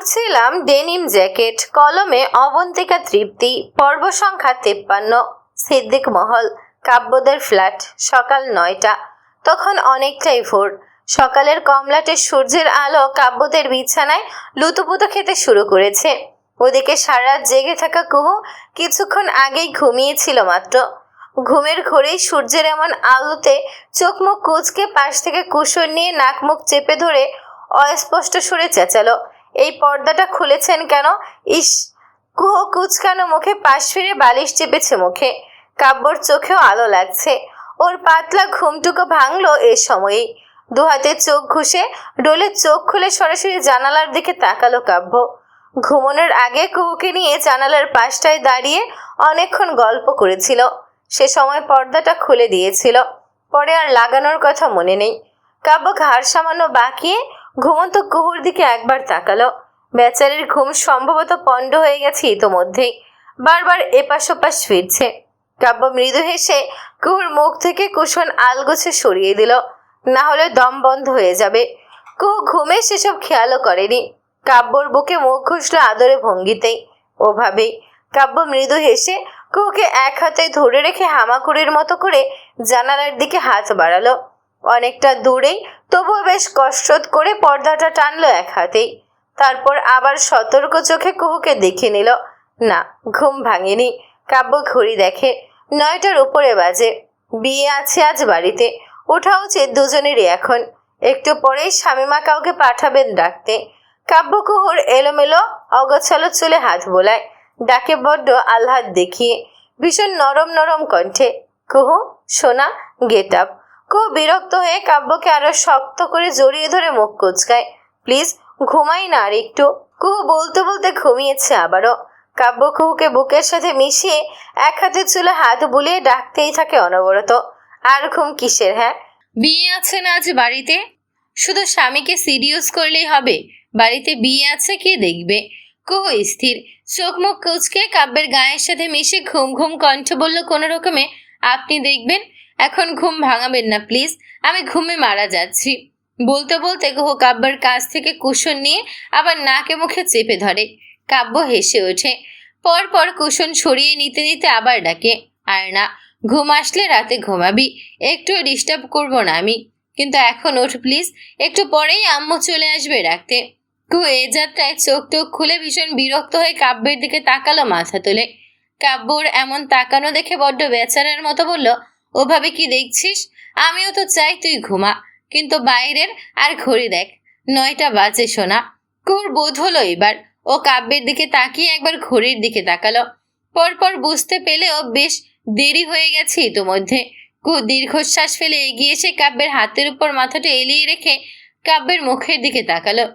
পড়ছিলাম denim jacket, কলমে অবন্তিকা তৃপ্তি, পর্ব সংখ্যা 53, সিদ্দিক মহল, কাব্যদের ফ্ল্যাট। সকাল 9টা। তখন অনেকটাই ভোর। সকালের কমলাটে সূর্যের আলো কাব্যদের বিছানায় লুতুপুতু খেতে শুরু করেছে। ওদিকে সারা রাত জেগে থাকা কুহু কিছুক্ষণ আগেই ঘুমিয়েছিল মাত্র। ঘুমের ঘোরেই সূর্যের এমন আলোতে চোখ মুখ কুঁচকে পাশ থেকে কুশন নিয়ে নাক মুখ চেপে ধরে অস্পষ্ট সুরে চেঁচালো, এই পর্দাটা খুলেছেন কেন? ইস! কুহু কুচকানো মুখে পাশ ফিরে বালিশ চেপেছে মুখে। কাব্যর চোখেও আলো লাগছে। ওর পাতলা ঘুমটুকু ভাঙলো এ সময়েই। দুহাতে চোখ ঘুষে ডোলে চোখ খুলে সরাসরি জানালার দিকে তাকালো কাব্য। ঘুমানোর আগে কুহুকে নিয়ে জানালার পাশটায় দাঁড়িয়ে অনেকক্ষণ গল্প করেছিল। সে সময় পর্দাটা খুলে দিয়েছিল, পরে আর লাগানোর কথা মনে নেই। কাব্য ঘাড় সামান্য বাঁকিয়ে ঘুমন্ত কুহুর দিকে একবার তাকালো। বেচারির ঘুম সম্ভবত পণ্ড হয়ে গেছে ইতোমধ্যেই, বারবার এপাশ ওপাশ ফিরছে। কাব্য মৃদু হেসে কুহুর মুখ থেকে কুশন আলগোছে সরিয়ে দিল, না হলে দম বন্ধ হয়ে যাবে। কুহু ঘুমে সেসব খেয়ালও করেনি। কাব্যর বুকে মুখ ঘুষলো আদরে ভঙ্গিতেই। ওভাবেই কাব্য মৃদু হেসে কুহুকে এক হাতে ধরে রেখে হামাগুড়ির মতো করে জানালার দিকে হাত বাড়ালো। অনেকটা দূরেই, তবুও বেশ কষ্ট করে পর্দাটা টানলো এক হাতেই। তারপর আবার সতর্ক চোখে কুহুকে দেখে নিল। না, ঘুম ভাঙেনি। কাব্য ঘড়ি দেখে, 9টার উপরে বাজে। বিয়ে আছে আজ বাড়িতে, ওঠা উচিত দুজনেরই এখন। একটু পরেই শামিমা কাউকে পাঠাবেন ডাকতে। কাব্য কুহুর এলোমেলো অগোছালো চুলে হাত বোলায়, ডাকে বড্ড আহ্লাদ দেখিয়ে, ভীষণ নরম নরম কণ্ঠে, কুহু সোনা, গেট আপ। কুহু বিরক্ত হয়ে কাব্যকে আরো শক্ত করে জড়িয়ে ধরে মুখ কুচকায়। প্লিজ ঘুমাই না আর একটু। কুহু বলতে বলতে ঘুমিয়েছে আবারও। কাব্য কুহুকে বুকের সাথে মিশিয়ে এক হাতে চুলে হাত বুলিয়ে ডাকতেই থাকে অনবরত। আর ঘুম কিসের? হ্যাঁ, বিয়ে আছে না আজ বাড়িতে? শুধু স্বামীকে সিরিয়াস করলেই হবে? বাড়িতে বিয়ে আছে, কে দেখবে? কুহু স্থির, চোখ মুখ কুচকে কাব্যের গায়ের সাথে মিশে ঘুম ঘুম কণ্ঠ বলল কোনো রকমে, আপনি দেখবেন। এখন ঘুম ভাঙাবেন না প্লিজ, আমি ঘুমে মারা যাচ্ছি। বলতে বলতে কুহু কাব্যের কাছ থেকে কুশন নিয়ে আবার নাকে মুখে চেপে ধরে। কাব্য হেসে ওঠে, পরপর কুশন সরিয়ে নিতে নিতে আবার ডাকে, আর না, ঘুম আসলে রাতে ঘুমাবি, একটু ডিস্টার্ব করবো না আমি, কিন্তু এখন ওঠ প্লিজ, একটু পরেই আম্মু চলে আসবে রাখতে। কুহু এ যাত্রায় চোখ টোক খুলে ভীষণ বিরক্ত হয়ে কাব্যের দিকে তাকালো মাথা তুলে। কাব্যর এমন তাকানো দেখে বড্ড বেচারার মতো বলল, ওভাবে কি দেখছিস? আমিও তো চাই তুই ঘুমা, কিন্তু বাইরের আর ঘড়ি দেখ, 9টা বাজে সোনা। কুহুর বোধ হলো এবার। ও কাব্যের দিকে তাকিয়ে একবার ঘড়ির দিকে তাকালো, পরপর বুঝতে পেলেও বেশ দেরি হয়ে গেছে ইতোমধ্যে। কুহু দীর্ঘশ্বাস ফেলে এগিয়ে এসে কাব্যের হাতের উপর মাথাটা এলিয়ে রেখে কাব্যের মুখের দিকে তাকালো।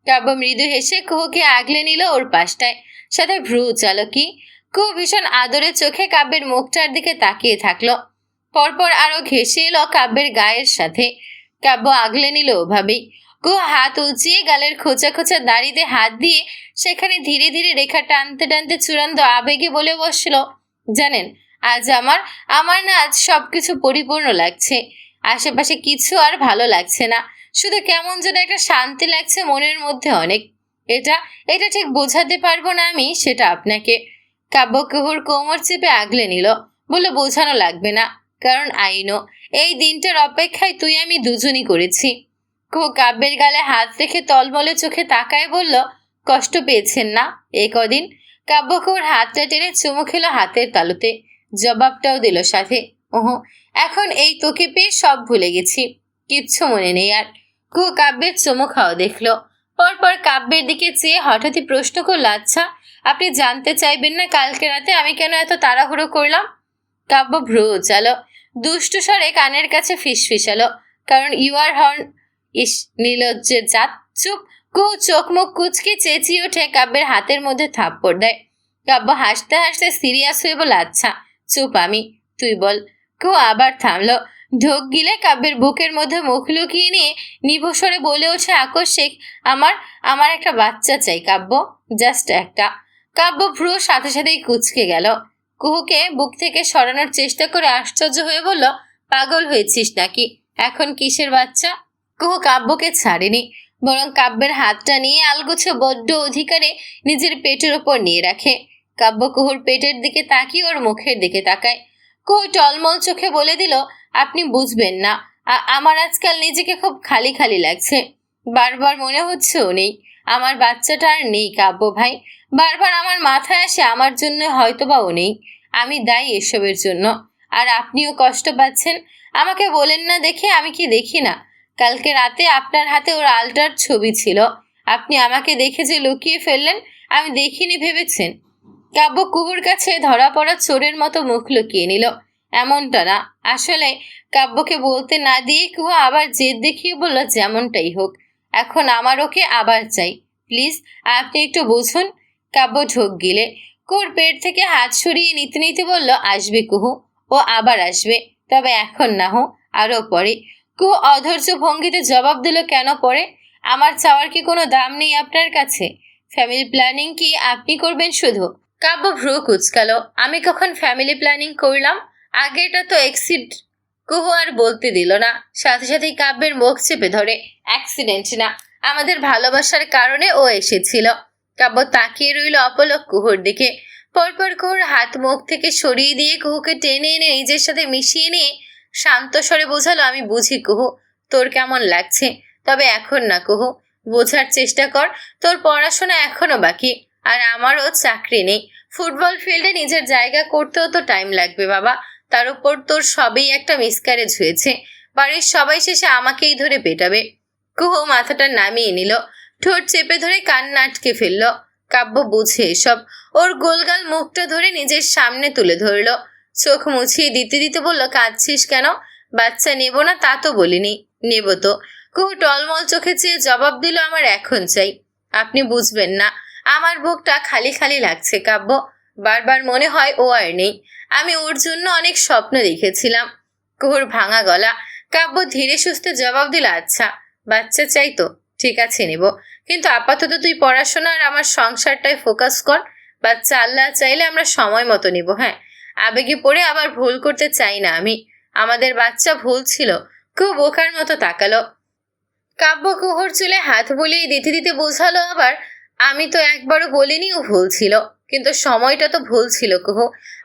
কাব্য মৃদু হেসে কুহুকে আগলে নিল ওর পাশটায়, সাথে ভ্রু উচালো কি। কুহু ভীষণ আদরের চোখে কাব্যের মুখটার দিকে তাকিয়ে থাকলো, পরপর আরো ঘেঁষে এলো কাব্যের গায়ের সাথে। কাব্য আগলে নিল ওভাবেই। কুহু হাত উঁচিয়ে গালের খোঁচা খোঁচা দাড়িতে হাত দিয়ে সেখানে ধীরে ধীরে রেখা টানতে টানতে চূড়ান্ত আবেগে বলে বসল, জানেন, আজ আমার না আজ সবকিছু পরিপূর্ণ লাগছে। আশেপাশে কিছু আর ভালো লাগছে না, শুধু কেমন যেন একটা শান্তি লাগছে মনের মধ্যে অনেক। এটা এটা ঠিক বোঝাতে পারবো না আমি সেটা আপনাকে। কাব্য কুহুর কোমর চেপে আগলে নিল, বলল, বোঝানো লাগবে না, কারণ আইনো এই দিনটার অপেক্ষায় তুই আমি দুজনই করেছি। কুহু কাব্যের গালে হাত রেখে তলমলে চোখে তাকায় বলল, কষ্ট পেয়েছেন না এই কদিন? কাব্য কুহুর হাতটা টেনে চুমু খেলো হাতের তালুতে, জবাবটাও দিল সাথে, ওহো, এখন এই তোকে পেয়ে সব ভুলে গেছি, কিচ্ছু মনে নেই আর। কুহু কাব্যের চুমু খাওয়া দেখলো, পরপর কাব্যের দিকে চেয়ে হঠাৎই প্রশ্ন করল, আচ্ছা আপনি জানতে চাইবেন না কালকে রাতে আমি কেন এত তাড়াহুড়ো করলাম? কাব্য ভ্রু উচালো, দুষ্টু স্বরে কানের কাছে ফিসফিসালো, কারণ ইউ আর হর্ন। ইস, নির্লজ্জের জাত, চুপ। কুহু চোখ মুখ কুচকে চেঁচিয়ে ওঠে কাব্যের হাতের মধ্যে থাপ্পড় দেয়। কাব্য হাসতে হাসতে সিরিয়াস হয়ে বলে, আচ্ছা চুপ আমি, তুই বল। কুহু আবার থামলো, ঢোক গিলে কাব্যের বুকের মধ্যে মুখ লুকিয়ে নিয়ে নিভস্বরে বলে ওঠে আকস্মিক, আমার একটা বাচ্চা চাই কাব্য, জাস্ট একটা। কাব্য ভ্রু সাথে সাথেই কুচকে গেল। কুহুকে বুক থেকে সরানোর চেষ্টা করে আশ্চর্য হয়ে বলল, পাগল হয়েছিস নাকি? এখন কিসের বাচ্চা? কুহু কাব্যকে ছাড়েনি, বরং কাব্যের হাতটা নিয়ে আলগোছে বড্ড অধিকারে নিজের পেটের ওপর নিয়ে রাখে। কাব্য কুহুর পেটের দিকে তাকিয়ে ওর মুখের দিকে তাকায়। কুহু টলমল চোখে বলে দিল, আপনি বুঝবেন না, আমার আজকাল নিজেকে খুব খালি খালি লাগছে। বারবার মনে হচ্ছে ও নেই, আমার বাচ্চাটা আর নেই কাব্য ভাই। বারবার আমার মাথায় আসে আমার জন্য হয়তোবা ও নেই, আমি দায়ী এসবের জন্য। আর আপনিও কষ্ট পাচ্ছেন। আমাকে বলেন না দেখে আমি কি দেখি না? কালকে রাতে আপনার হাতে ওর আলটার ছবি ছিল, আপনি আমাকে দেখে যে লুকিয়ে ফেললেন আমি দেখিনি ভেবেছেন? কাব্য কুহুর কাছে ধরা পড়া চোরের মতো মুখ লুকিয়ে নিল। এমনটা না, আসলে কাব্যকে বলতে না দিয়ে কুহু আবার জেদ দেখিয়ে বলল, যেমনটাই হোক এখন আমার ওকে আবার চাই, প্লিজ আপনি একটু বুঝুন। কাব্য ঢোক গিলে কুহুর পেট থেকে হাত সরিয়ে নিতে নিতে বলল, আসবে কুহু, ও আবার আসবে, তবে এখন না হো, আরও পরে। কুহু অধৈর্য ভঙ্গিতে জবাব দিল, কেন পরে? আমার চাওয়ার কি কোনো দাম নেই আপনার কাছে? ফ্যামিলি প্ল্যানিং কি আপনি করবেন শুধু? কাব্য ভ্রু কুচকালো, আমি কখন ফ্যামিলি প্ল্যানিং করলাম? আগেটা তো এক্সিড। কুহু আর বলতে দিল না, সাথে সাথেই কাব্যের মুখ চেপে ধরে, অ্যাক্সিডেন্ট না, আমাদের ভালোবাসার কারণে ও এসেছিল। কাব্য তাকিয়ে রইল অপলক কুহুর দিকে। পরপর কুহুর হাত মুখ থেকে সরিয়ে দিয়ে কুহুকে টেনে এনে নিজের সাথে মিশিয়ে নিয়ে শান্ত স্বরে বোঝালো, আমি বুঝি কুহু, তোর কেমন লাগছে, তবে এখন না কুহু, বোঝার চেষ্টা কর, তোর পড়াশোনা এখনো বাকি, আর আমারও চাকরি নেই। ফুটবল ফিল্ডে নিজের জায়গা করতেও তো টাইম লাগবে বাবা, তার উপর তোর সবেই একটা মিসক্যারেজ হয়েছে, বাড়ির সবাই শেষে আমাকেই ধরে পেটাবে। কুহু মাথাটা নামিয়ে নিল, ঠোঁট চেপে ধরে কান্না আটকে ফেলল। কাব্য বুঝে এসব, ওর গোলগাল মুখটা ধরে নিজের সামনে তুলে ধরল, চোখ মুছিয়ে দিতে দিতে বলল, কাঁদছিস কেন? বাচ্চা নেব না তা তো বলিনি, নেব তো। কুহু টলমল চোখে চেয়ে জবাব দিল, আমার এখন চাই। আপনি বুঝবেন না, আমার বুকটা খালি খালি লাগছে কাব্য, বারবার মনে হয় ও আর নেই, আমি ওর জন্য অনেক স্বপ্ন দেখেছিলাম। কুহুর ভাঙা গলা। কাব্য ধীরে সুস্থে জবাব দিল, আচ্ছা বাচ্চা চাই তো, ঠিক আছে নেব, কিন্তু আপাতত তুই পড়াশোনা আর আমার সংসারটায় ফোকাস কর। বাচ্চা আল্লাহ চাইলে আমরা সময় মতো নিব। হ্যাঁ, আবেগে পড়ে আবার ভুল করতে চাই না আমি, আমাদের বাচ্চা ভুল ছিল। খুব বোকার মতো তাকালো। কাব্য কুহুর চুলে হাত বুলিয়ে দিতে দিতে বোঝালো আবার, আমি তো একবারও বলিনি ও ভুল ছিল, কিন্তু সময়টা তো ভুল ছিল কুহু।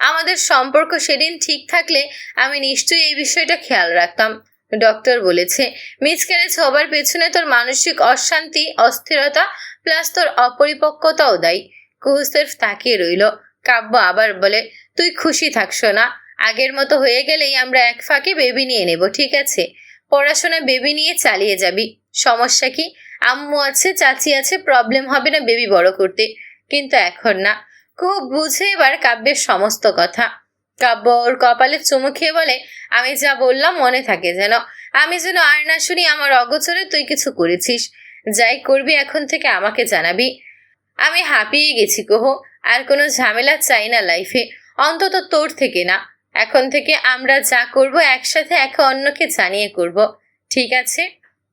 আমাদের সম্পর্ক সেদিন ঠিক থাকলে আমি নিশ্চয়ই এই বিষয়টা খেয়াল রাখতাম। ডক্টর বলেছে মিসক্যারেজ হবার পেছনে তোর মানসিক অশান্তি, অস্থিরতা প্লাস তোর অপরিপক্কতাও দায়ী। কুহু সির্ফ তাকিয়ে রইল। কাব্য আবার বলে, তুই খুশি থাকছো না? আগের মতো হয়ে গেলেই আমরা এক ফাঁকে বেবি নিয়ে নেব, ঠিক আছে? পড়াশোনা বেবি নিয়ে চালিয়ে যাবি, সমস্যা কি? আম্মু আছে, চাচি আছে, প্রবলেম হবে না বেবি বড় করতে, কিন্তু এখন না। খুব বুঝে এবার কাব্যের সমস্ত কথা। কাব্য ওর কপালে চুমু খেয়ে বলে, আমি যা বললাম মনে থাকে যেন, আমি যেন আর না শুনি আমার অগোচরে তুই কিছু করেছিস। যাই করবি এখন থেকে আমাকে জানাবি। আমি হাঁপিয়ে গেছি কুহু, আর কোনো ঝামেলা চাই না লাইফে, অন্তত তোর থেকে না। এখন থেকে আমরা যা করব একসাথে একে অন্যকে জানিয়ে করব, ঠিক আছে?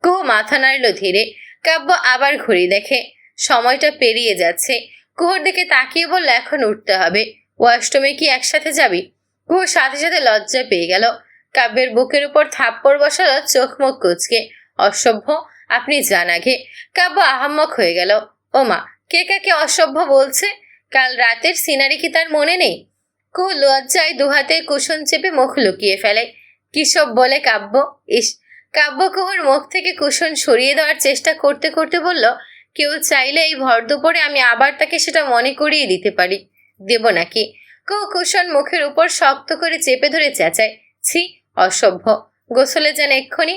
কুহু মাথা নাড়ল ধীরে। কাব্য আবার ঘড়ি দেখে, সময়টা পেরিয়ে যাচ্ছে। কুহুর দিকে তাকিয়ে বলল, এখন উঠতে হবে, ওয়াশরুমে কি একসাথে যাবি? কুহুর সাথে সাথে লজ্জা পেয়ে গেল। কাব্যের বুকের উপর থাপ্পড় বসালো চোখ মুখ কুচকে, অসভ্য, আপনি যান আগে। কাব্য আহাম্মক হয়ে গেল, ও মা, কে কাকে অসভ্য বলছে? কাল রাতের সিনারি কি তার মনে নেই? কুহু লজ্জায় দুহাতে কুশন চেপে মুখ লুকিয়ে ফেলে। কিসব বলে কাব্য? ইস! কাব্য কুহুর মুখ থেকে কুশন সরিয়ে দেওয়ার চেষ্টা করতে করতে বলল, কেউ চাইলে এই ভর দুপুরে আমি আবার তাকে সেটা মনে করিয়ে দিতে পারি, দেব নাকি? কুহু কুশন মুখের উপর শক্ত করে চেপে ধরে চেঁচায়, ছি, অসভ্য, গোসলে যান এক্ষুনি।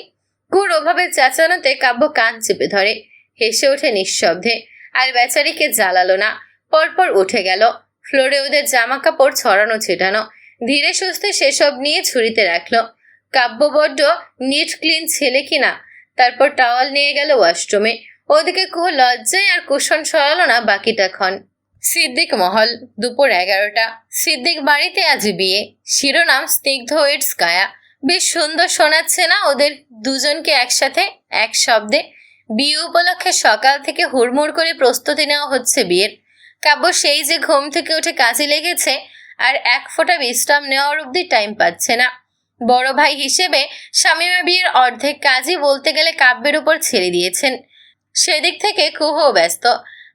কুহুর ওভাবে চেঁচানোতে কাব্য কান চেপে ধরে, হেসে ওঠে নিঃশব্দে, আর বেচারিকে জ্বালালো না। পরপর উঠে গেল। ফ্লোরে ওদের জামা কাপড় ছড়ানো ছেটানো, ধীরে সুস্থে সেসব নিয়ে ঝুড়িতে রাখলো। কাব্য বড্ড নিট ক্লিন ছেলে কিনা। তারপর টাওয়াল নিয়ে গেল ওয়াশরুমে। ওদিকে কুহু লজ্জায় আর কুশন সরালো না বাকিটা ক্ষণ। সিদ্দিক মহল, দুপুর 11টা। সিদ্দিক বাড়িতে আজ বিয়ে, শিরোনাম স্নিগ্ধ ইটস কায়া। বেশ সুন্দর শোনাচ্ছে না ওদের দুজনকে একসাথে, এক শব্দে? বিয়ে উপলক্ষে সকাল থেকে হুড়মুড় করে প্রস্তুতি নেওয়া হচ্ছে বিয়ের। কাব্য সেই যে ঘুম থেকে উঠে কাজে লেগেছে, আর এক ফোঁটা বিশ্রাম নেওয়ার অবধি টাইম পাচ্ছে না। বড় ভাই হিসেবে শামীমা বিয়ের অর্ধেক কাজই বলতে গেলে কাব্যের উপর ছেড়ে দিয়েছেন। সেদিক থেকে কুহু ব্যস্ত,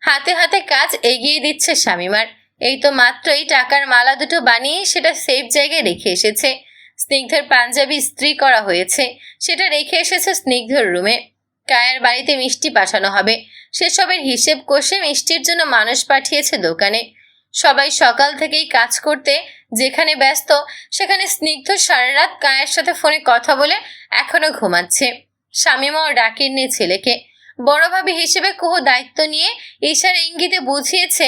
হাতে হাতে কাজ এগিয়ে দিচ্ছে শামিমার। এই তো মাত্রই টাকার মালা দুটো বানিয়ে সেটা সেফ জায়গায় রেখে এসেছে। স্নিগ্ধের পাঞ্জাবি ইস্ত্রি করা হয়েছে, সেটা রেখে এসেছে স্নিগ্ধর রুমে। কায়ের বাড়িতে মিষ্টি পাঠানো হবে, সেসবের হিসেব কষে মিষ্টির জন্য মানুষ পাঠিয়েছে দোকানে। সবাই সকাল থেকেই কাজ করতে যেখানে ব্যস্ত, সেখানে স্নিগ্ধ সারা রাত কায়ের সাথে ফোনে কথা বলে এখনো ঘুমাচ্ছে। শামিমাও ডাকেননি ছেলেকে। বড় ভাবি হিসেবে কুহু দায়িত্ব নিয়ে ঈশার ইঙ্গিতে বুঝিয়েছে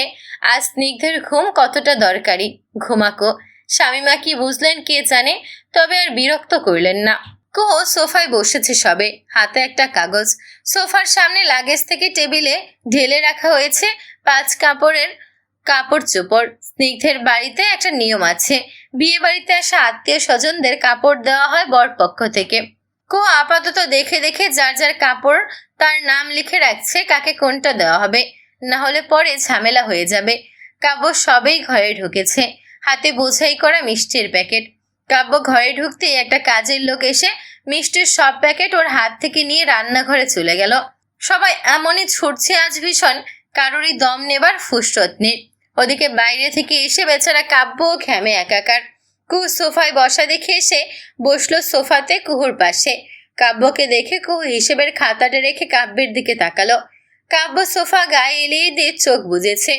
আজ স্নিগ্ধের ঘুম কতটা দরকারি। ঘুমাকো। শামিমা কি বুঝলেন কে জানে, তবে আর বিরক্ত করলেন না। কুহু সোফায় বসেছে সবে, হাতে একটা কাগজ। সোফার সামনে লাগেজ থেকে টেবিলে ঢেলে রাখা হয়েছে 5 কাপড়ের কাপড় চোপড়। স্নিগ্ধের বাড়িতে একটা নিয়ম আছে, বিয়ে বাড়িতে আসা আত্মীয় স্বজনদের কাপড় দেওয়া হয় বরপক্ষ থেকে। কুহু আপাতত দেখে দেখে যার যার কাপড় তার নাম লিখে রাখছে কাকে কোনটা দেওয়া হবে, না হলে পরে ঝামেলা হয়ে যাবে। কাব্য সবেই ঘরে ঢুকেছে, হাতে বোঝাই করা মিষ্টির প্যাকেট। কাব্য ঘরে ঢুকতেই একটা কাজের লোক এসে মিষ্টির সব প্যাকেট ওর হাত থেকে নিয়ে রান্নাঘরে চলে গেল। সবাই এমনই ছুটছে আজ ভীষণ, কারোরই দম নেবার ফুসরত নেই। ওদিকে বাইরে থেকে এসে বেচারা কাব্য ও ঘ্যামে একাকার। কুহু সোফায় বসা দেখে এসে বসলো সোফাতে কুহুর পাশে। কাব্যকে দেখে কুহু হিসেবের খাতাটা রেখে কাব্যের দিকে তাকালো। কাব্য সোফা গায়ে এলিয়ে দিয়ে চোখ বুজেছে,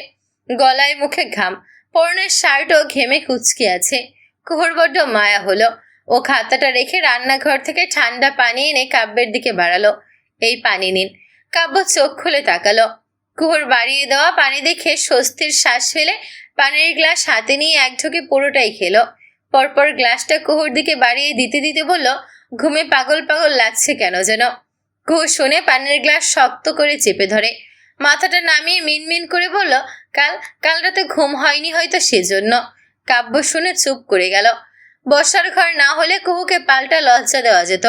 গলায় মুখে ঘাম, পরনের শার্টও ঘেমে কুচকে আছে। কুহুর বড্ড মায়া হলো। ও খাতাটা রেখে রান্নাঘর থেকে ঠান্ডা পানি এনে কাব্যের দিকে বাড়ালো। এই পানি নিন। কাব্য চোখ খুলে তাকালো। কুহুর বাড়িয়ে দেওয়া পানি দেখে স্বস্তির শ্বাস ফেলে পানির গ্লাস হাতে নিয়ে এক ঢোকে পুরোটাই খেলো। পরপর গ্লাসটা কুহুর দিকে বাড়িয়ে দিতে দিতে বলল, ঘুমে পাগল পাগল লাগছে কেন যেন। কুহু শুনে পানির গ্লাস শক্ত করে চেপে ধরে, মাথাটা নামিয়ে মিনমিন করে বলল, কাল রাতে ঘুম হয়নি হয়তো সেজন্য। কাব্য শুনে চুপ করে গেল। বসার ঘর না হলে কুহুকে পাল্টা লজ্জা দেওয়া যেত,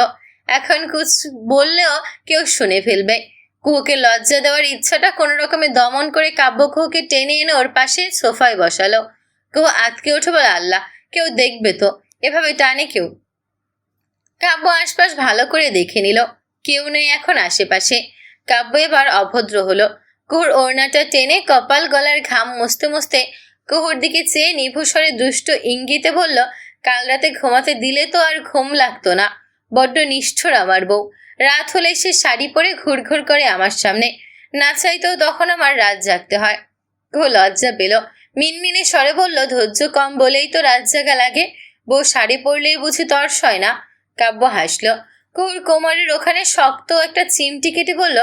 এখন কুছ বললেও কেউ শুনে ফেলবে। কুহুকে লজ্জা দেওয়ার ইচ্ছাটা কোনো রকমে দমন করে কাব্য কুহুকে টেনে এনে ওর পাশে সোফায় বসালো। কুহু আতকে উঠে বলে, আল্লাহ, কেউ দেখবে তো, এভাবে টানে কেউ। কাব্য আশপাশ ভালো করে দেখে নিল, কেউ নেই এখন আশেপাশে। কাব্য এবার অভদ্র হলো। কুহুর ওড়নাটা টেনে কপাল গলার ঘাম মুছতে মুছতে কুহুর দিকে চেয়ে নিভুস্বরে দুষ্ট ইঙ্গিতে বলল, কাল রাতে ঘুমাতে দিলে তো আর ঘুম লাগতো না। বড্ড নিষ্ঠুর আমার বউ। রাত হলে সে শাড়ি পরে ঘুরঘুর করে আমার সামনে, না চাইতেও তখন আমার রাত জাগতে হয়। কুহু লজ্জা পেল, মিনমিনে স্বরে বলল, ধৈর্য কম বলেই তো রাত জাগা লাগে, বউ শাড়ি পরলেই বুঝি তর্স হয় না। কাব্য হাসল। কুহুর কোমরের ওখানে শক্ত একটা চিমটি কেটে বলল,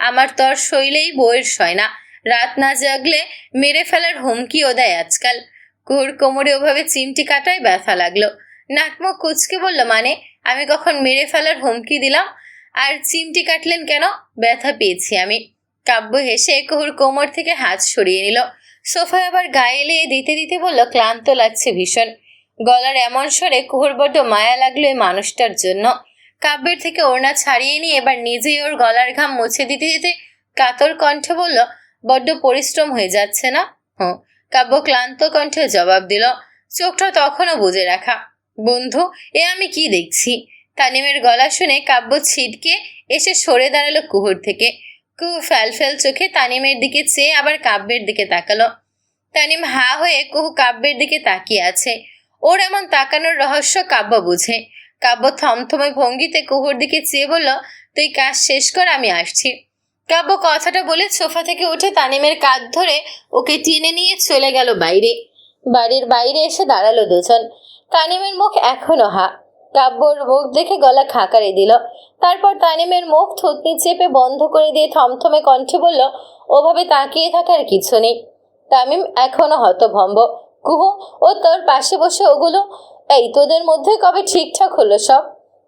আমার তর্স হইলেই বউয়ের সয় না, রাত না জাগলে মেরে ফেলার হুমকিও দেয় আজকাল। কুহুর কোমরে ওভাবে চিমটি কাটায় ব্যথা লাগলো। নাকমুখ কুচকে বলল, মানে আমি কখন মেরে ফেলার হুমকি দিলাম? আর চিমটি কাটলেন কেন? ব্যথা পেয়েছি আমি। কাব্য হেসে কুহুর কোমর থেকে হাত সরিয়ে নিল। সোফায় আবার গায়ে এলিয়ে দিতে দিতে বলল, ক্লান্ত লাগছে ভীষণ। গলার এমন স্বরে কুহুর বড্ড মায়া লাগলো এই মানুষটার জন্য। কাব্যের থেকে ওড়না ছাড়িয়ে নিয়ে এবার নিজেই ওর গলার ঘাম মুছে দিতে দিতে কাতর কণ্ঠে বলল, বড্ড পরিশ্রম হয়ে যাচ্ছে না? হুঁ। কাব্য ক্লান্ত কণ্ঠে জবাব দিল, চোখটা তখনও বুজে রাখা। বন্ধু, এ আমি কি দেখছি? তানিমের গলা শুনে কাব্য ছিটকে এসে সরে দাঁড়ালো কুহুর থেকে। কুহু ফ্যালফ্যাল চোখে তানিমের দিকে চেয়ে আবার কাব্যের দিকে তাকালো। তানিম হা হয়ে কুহু কাব্যের দিকে তাকিয়ে আছে। ওর এমন তাকানোর রহস্য কাব্য বুঝে। কাব্য থমথমে ভঙ্গিতে কুহুর দিকে চেয়ে বলল, তুই কাজ শেষ কর, আমি আসছি। কাব্য কথাটা বলে সোফা থেকে উঠে তানিমের কাঁধ ধরে ওকে টেনে নিয়ে চলে গেল বাইরে। বাড়ির বাইরে এসে দাঁড়ালো দুজন। তানিমের মুখ এখনো হা। কাব্যর মুখ দেখে গলা খাকারে দিল। তারপর তানিমের মুখ থুতনি চেপে বন্ধ করে দিয়ে থমথমে কণ্ঠে বলল, ওভাবে তাকিয়ে থাকার কিছু নেই। তামিম এখনো হতভম্ব। কুহু, ও তোর পাশে বসে ওগুলো, এই তোদের মধ্যে কবে ঠিকঠাক হলো সব?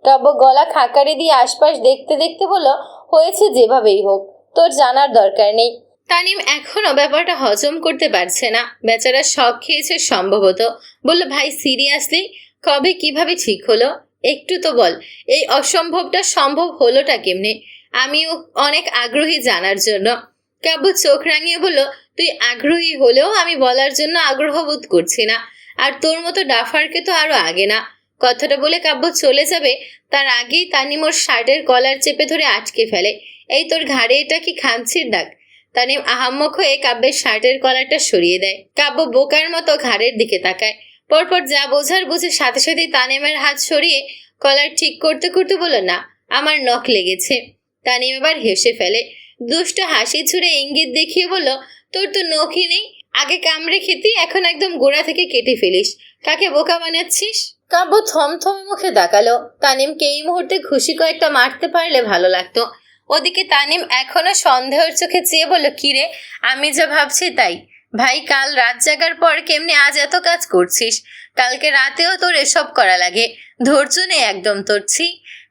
কাব্য গলা খাকারে দিয়ে আশপাশ দেখতে দেখতে বলল, হয়েছে যেভাবেই হোক, তোর জানার দরকার নেই। তানিম এখনো ব্যাপারটা হজম করতে পারছে না। বেচারা শখ খেয়েছে সম্ভবত। বলল, ভাই সিরিয়াসলি, কবে কিভাবে ঠিক হলো? একটু তো বল, এই অসম্ভবটা সম্ভব হলোটা কেমনে? আমিও অনেক আগ্রহী জানার জন্য। কাব্য চোখ রাঙিয়ে বলল, তুই আগ্রহী হলেও আমি বলার জন্য আগ্রহ বোধ করছি না। আর তোর মতো ডাফারকে তো আরো আগে না। কথাটা বলে কাব্য চলে যাবে তার আগেই তানিম ওর শার্টের কলার চেপে ধরে আটকে ফেলে। এই তোর ঘাড়ে এটা কি খামচির দাগ? তানিম আহাম্মক হয়ে কাব্যের শার্টের কলারটা সরিয়ে দেয়। কাব্য বোকার মতো ঘাড়ের দিকে তাকায়। পরপর যা বোঝার বুঝে সাথে সাথেই তানিমের হাত সরিয়ে কলার ঠিক করতে করতে বলল, না, আমার নখ লেগেছে। তানিম এবার হেসে ফেলে। দুষ্ট হাসি ছুড়ে ইঙ্গিত দেখিয়ে বলল, তোর তো নখই নেই, আগে কামড়ে খেতি, এখন একদম গোড়া থেকে কেটে ফেলিস। কাকে বোকা বানাচ্ছিস? কাব্য থমথমে মুখে তাকালো। তানিমকে এই মুহূর্তে খুশি কয়েকটা মারতে পারলে ভালো লাগতো। ওদিকে তানিম এখনো সন্দেহের চোখে চেয়ে বলল, কিরে, আমি যা ভাবছি তাই? ভাই, কাল রাত জাগার পর কেমনি আজ এত কাজ করছিস? কালকে রাতেও তোর এসব করা লাগে? ধৈর্য নেই একদম তোর, ছি।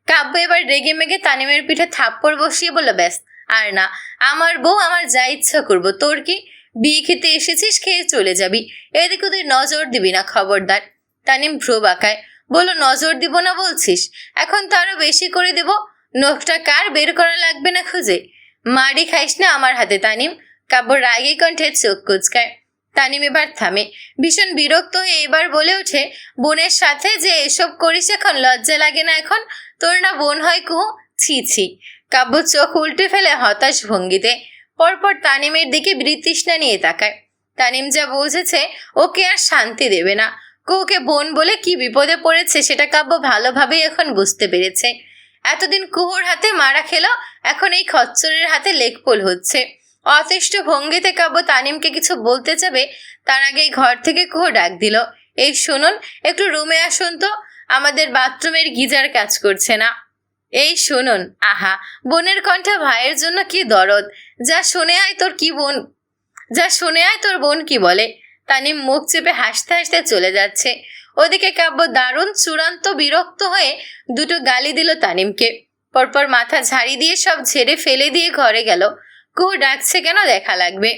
কাব্য এবার রেগে মেগে তানিমের পিঠে থাপ্পড় বসিয়ে বলল, ব্যাস, আর না, আমার বউ, আমার যা ইচ্ছা করবো, তোর কি? বিয়ে খেতে এসেছিস, খেয়ে চলে যাবি, এদিকে তুই নজর দিবি না, খবরদার। তানিম ভ্রু বাঁকায়, বলল, নজর দিব না বলছিস? এখন তো আরো বেশি করে দেব। নখটা কার বের করা লাগবে না খুঁজে? মারি খাইস না আমার হাতে তানিম। কাব্য রাগী কণ্ঠে চোখ কুচকায়। তানিম এবার থামে, ভীষণ বিরক্ত হয়ে এবার বলে ওঠে, বোনের সাথে যে এসব করিস এখন লজ্জা লাগে না এখন? তোর না বোন হয় কুহু, ছি ছি। কাব্য চোখ উল্টে ফেলে হতাশ ভঙ্গিতে। পরপর তানিমের দিকে বৃতৃষ্ণা নিয়ে তাকায়। তানিম যা বুঝেছে ওকে আর শান্তি দেবে না। কুহুকে বোন বলে কি বিপদে পড়েছে সেটা কাব্য ভালোভাবেই এখন বুঝতে পেরেছে। এতদিন কুহুর হাতে মারা খেলো, এখন এই খচ্চরের হাতে লেকপোল হচ্ছে। অতিষ্ঠ ভঙ্গিতে কাব্য তানিমকে কিছু বলতে যাবে, তার আগেই ঘর থেকে কুহু ডাক দিল, এই শুনুন, একটু রুমে আসুন তো, আমাদের বাথরুমের গিজার কাজ করছে না। এই শুনুন, আহা, বোনের কণ্ঠে ভাইয়ের জন্য কি দরদ! যা শুনে আয় তোর বোন কি বলে। তানিম মুখ চেপে হাসতে হাসতে চলে যাচ্ছে। ওদিকে কাব্য দারুণ চূড়ান্ত বিরক্ত হয়ে দুটো গালি দিল তানিমকে। পরপর মাথা ঝাড়ি দিয়ে সব ঝেড়ে ফেলে দিয়ে ঘরে গেল। কুহু ডাকছে কেন দেখা লাগবে।